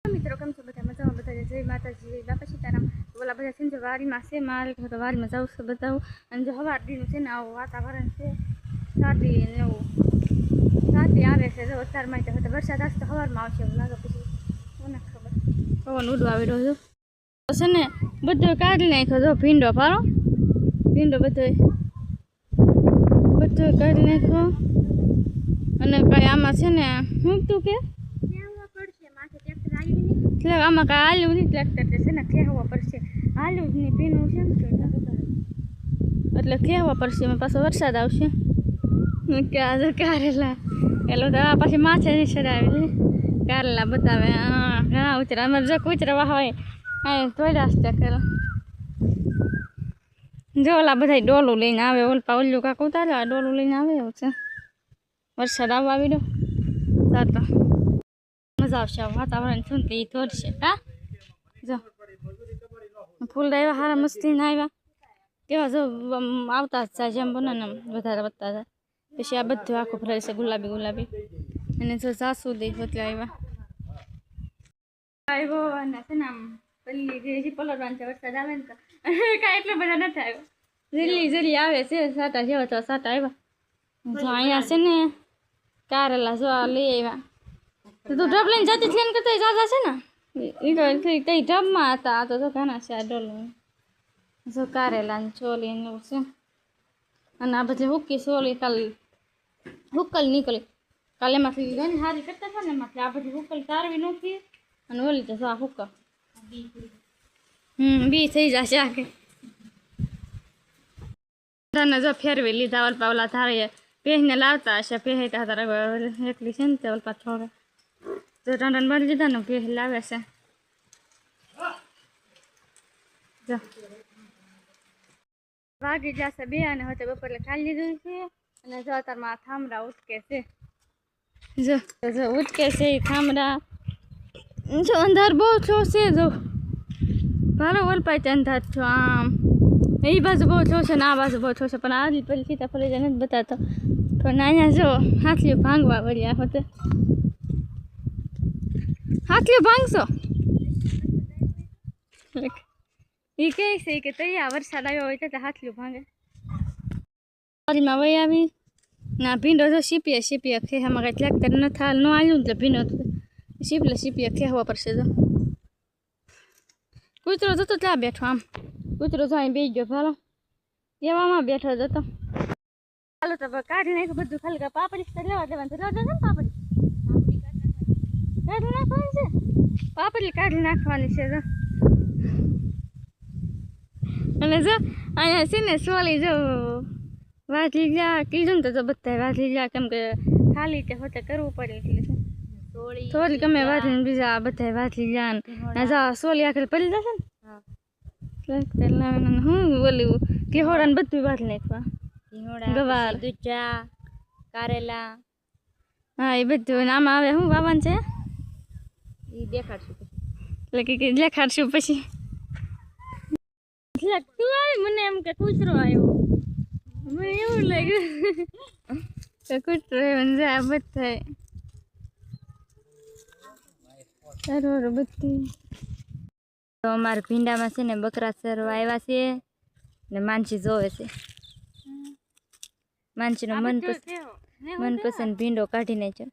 મિત્રો કેમ છો બધા મજામાં બધા જય માતાજી બાપા સીતારામ બોલા બધા છે વાડીમાં છે માલ તો વાડીમાં જાઉં છું બતાવું અને જો હવાર દીનું છે ને આવું વાતાવરણ છે સાદી ને એવું સાદી આવે છે જો અત્યારમાં તો વરસાદ આવશે તો સવારમાં આવશે એવું લાગે પછી કોને ખબર પવન ઉડવા આવી રહ્યો છે ને બધું કાઢી નાખ્યો જો ભીંડો પાડો ભીંડો બધું કાઢી નાખ્યો અને કઈ આમાં છે ને હું તું કે એટલે આમાં કાંઈ હાલ્યું નહીં ટ્રેક્ટર છે ને ખેવા પડશે હાલ્યું જ નહીં પીનું છે ને એટલે ખેવા પડશે એમાં પાછો વરસાદ આવશે ક્યાં કારેલા પેલો તો આ પાછી માછે નહીં ચડાવી કારેલા બતાવે હા ઘણા ઉતરા અમારે જો કૂતરા હોય હા તોડ્યા જ કરે જો ઓલા બધા ડોલું લઈને આવે ઓલપા ઓલું કાંક ઉતારે ડોલું લઈને આવે એવું છે વરસાદ આવવા આવી દો તો મજા આવશે વાતાવરણ શું તે તોડશે હા જો ફૂલ આવ્યા હારા મસ્તી ના આવ્યા કેવા જો આવતા જ જાય જેમ બને ને વધારે વધતા જાય પછી આ બધું આખું ફરે છે ગુલાબી ગુલાબી અને જો જાસુદી એટલે આવ્યો અને છે ને આમ પેલી જે પલળવાનું છે વરસાદ આવે ને કાંઈ એટલો બધા નથી આવ્યો જલ્દી આવે છે સાટા જેવા તો સાટા આવ્યા જો અહીંયા છે ને કારેલા જો લઈ આવ્યા તું ઢબ લઈને જતી લઈને કરતા જાજા છે ને એ તો કઈ ઢબમાં હતા આ તો ઘણા છે આ ડોલું જો કારેલા ને ચોલી ને એવું છે અને આ બધી હુક્કી ચોલી કાલ હુક્કલ નીકળી કાલે એમાંથી ઘણી સારી કરતા હતા ને એમાંથી આ બધી હુક્કલ તારવી નહોતી અને ઓલી તો આ હુક્કલ બી થઈ જશે આખે જો ફેરવી લીધા ઓલપા ઓલા ધારે પહેને લાવતા હશે પહેતા તારા એકલી છે ને તે ઓલપા થોડે જો ટાંડા બની લીધા ને પહે લાવે છે જો વાગી જશે બે અને હવે બપોરે ખાલી લીધું છે અને જો અત્યારમાં થામડા ઉટકે છે જો ઉટકે છે એ થામડા જો અંધાર બહુ છો છે જો ભારો ઓલપાય તે અંધાર છો આમ એ બાજુ બહુ છો છે ને આ બાજુ બહુ છો છે પણ આજી પેલી સીતા ફરી જાય નથી બતાતો પણ અહીંયા જો હાથલીઓ ભાંગવા વળ્યા હોતે હાથલીઓ ભાંગશો એ કહે છે કે તૈયાર વરસાદ આવ્યો હોય તો હાથલીઓ ભાંગે વાડીમાં વહી આવી ના ભીંડો જો સીપીએ ખેવામાં કાંઈ ટ્રેક્ટર ન થાય ન આવ્યું એટલે ભીંડો સીપીએ ખેવા પડશે જો કૂતરો જતો ત્યાં બેઠો આમ કૂતરો જો અહીં બેસી ગયો ભાલો એવામાં બેઠો જતો ચાલો તો કાઢી નાખ્યું બધું ખાલી પાપડી લેવા દેવાનું લેવા જશે ને પાપડી કાઢી નાખવાની છે પાપડી કાઢી નાખવાની છે જો અને જો અહીંયા છે ને સોલી જો વાંચી જા કીધું ને તો બધા વાંચી જા કેમ કે ખાલી તે હોતે કરવું પડે એટલે થોડી ગમે વાંચીને બીજા બધા વાંચી જા ને જા સોલી આખરે પડી જશે ને હું બોલ્યું કેહોડા ને બધું વાંચી નાખવા ગવાર દૂચા કારેલા હા એ બધું આમાં આવે શું વાવન છે એ દેખાડશું એટલે કે દેખાડશું પછી તું આવી મને એમ કે કૂતરો આવ્યો મને એવું લાગ્યું કે કૂતરો આવ્યો ને આ બધા સારું બધી તો અમારા ભીંડામાં છે ને બકરા ચરવા આવ્યા છે ને માનસી જોવે છે માનસીનો મનપસંદ ભીંડો કાઢી નાખ્યો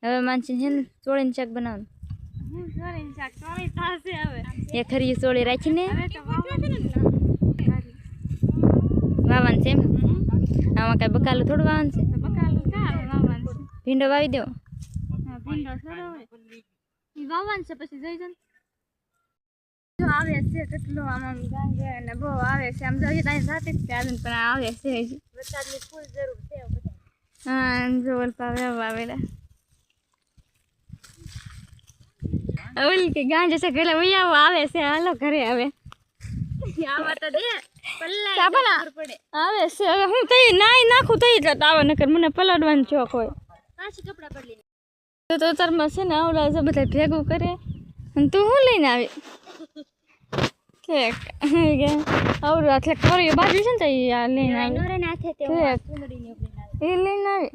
હવે માનસી છે ને ચોળીનું શાક બનાવવાનું એ ખરી ચોળી રાખીને વાવવાનું છે એમ આમાં કાંઈ બકાલું થોડું વાવવાનું છે ભીંડો વાવી દેવો વાવવાનું છે પછી જઈ જાય જો આવે છે કેટલો આમ ગાંગે અને બહુ આવે છે આમ જોઈએ ત્યાં સાથે જ ત્યાં પણ આવે છે વરસાદની ફૂલ જરૂર છે હા જો ઓલપા આવેલા ઓલી કે ગાંજે છે ઘરે વૈયાવો આવે છે હાલો ઘરે આવે આવા તો દે પલ્લા પડે આવે છે હવે હું તઈ નાઈ નાખું તઈ જ આવે નકર મને પલાડવાનું ચોક હોય પાછી કપડા બદલી તો તરમાં છે ને આવડા જો બધા ભેગું કરે અને તું શું લઈને આવી કેક આવડું આટલે ખરી બાજુ છે ને તો લઈને આવી એ લઈને આવી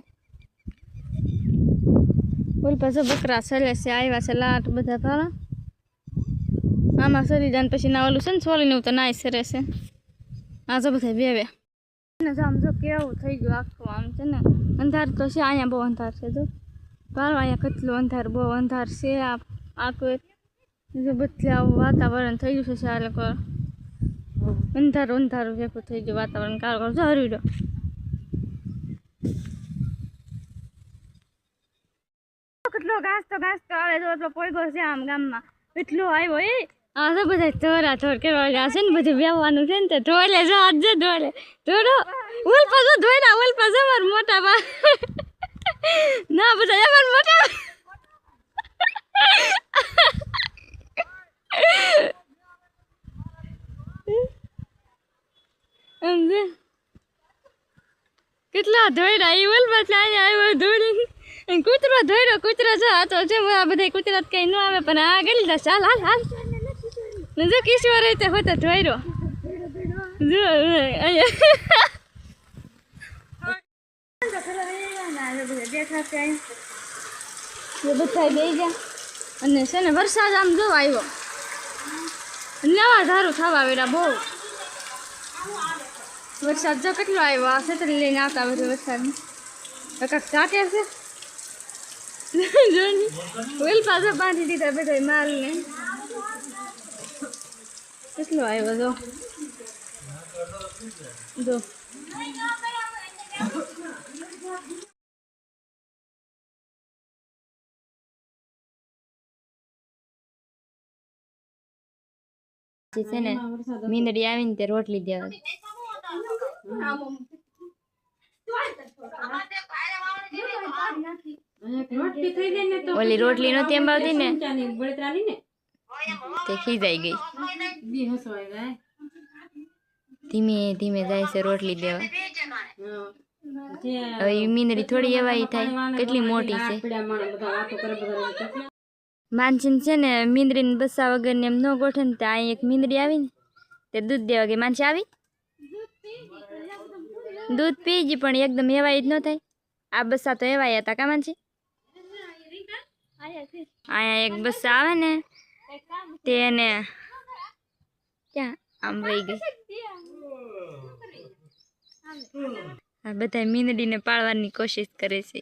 બોલ પાછો બકરા સરે છે આવ્યા છે લાટ બધા ભાડા આમાં સરી જાય પછી ના ઓલું છે ને સોલીને તો નાય સરે છે આ જો બધા બેવે આમ જો કેવું થઈ ગયું આખું આમ છે ને અંધાર તો છે અહીંયા બહુ અંધાર છે જો પારો અહીંયા કેટલું અંધાર બહુ અંધાર છે આખું જો બધું આવું વાતાવરણ થઈ ગયું છે ચાલે કર અંધારું અંધારું ભેગું થઈ ગયું વાતાવરણ કાળ કર જો હરીડો કેટલો ઘાસ તો આવે જો એટલો પોઈગો છે આમ ગામમાં એટલો આવ્યો એ આ તો બધા થોડા થોડ કરવા ગયા છે ને બધું બેવાનું છે ને તે ધોલે જો આજ જો ધોલે થોડો ઓલ પાછો ધોઈના ઓલ પાછો માર મોટા બા ના બધા અમાર મોટા સમજે કેટલા ધોઈડા એ ઓલ પાછો અહીંયા આવ્યો ધોડી કૂતરો ધોઈડો કૂતરો જો આ તો છે આ બધા કૂતરા કઈ ન આવે પણ આ ગળી જા ચાલ હાલ હાલ જો કિશોર રીતે હોતો ધોઈડો જો અહીંયા દેખાશે એ બધા બે ગયા અને છે ને વરસાદ આમ જો આવ્યો નવા ધારું થવા વેડા બહુ વરસાદ જો કેટલો આવ્યો આ છત્રી લઈને આવતા બધું વરસાદ કાંક ચાટે છે જોની વેલ પાછો બાંધી દીધા બધા માલ ને કેટલો આવ્યો જો છે ને મીંદડી આવીને તે રોટલી દેવા ઓલી રોટલી નતી એમ આવતી ને તે ખીજાઈ ગઈ ધીમે ધીમે જાય છે રોટલી દેવા હવે મીંદડી થોડી એવાય થાય કેટલી મોટી છે માનસીન છે ને મીંદડીને બસા વગર ને એમ ન ગોઠે ને ત્યાં એક મીંદડી આવી ને તે દૂધ દેવા ગઈ માનસી આવી દૂધ પી ગઈ પણ એકદમ એવાય જ ન થાય આ બસા તો એવાય હતા કા માનસી અહીંયા એક બસા આવે ને તેને ક્યાં આમ વહી ગઈ આ બધા મીંદડીને પાળવાની કોશિશ કરે છે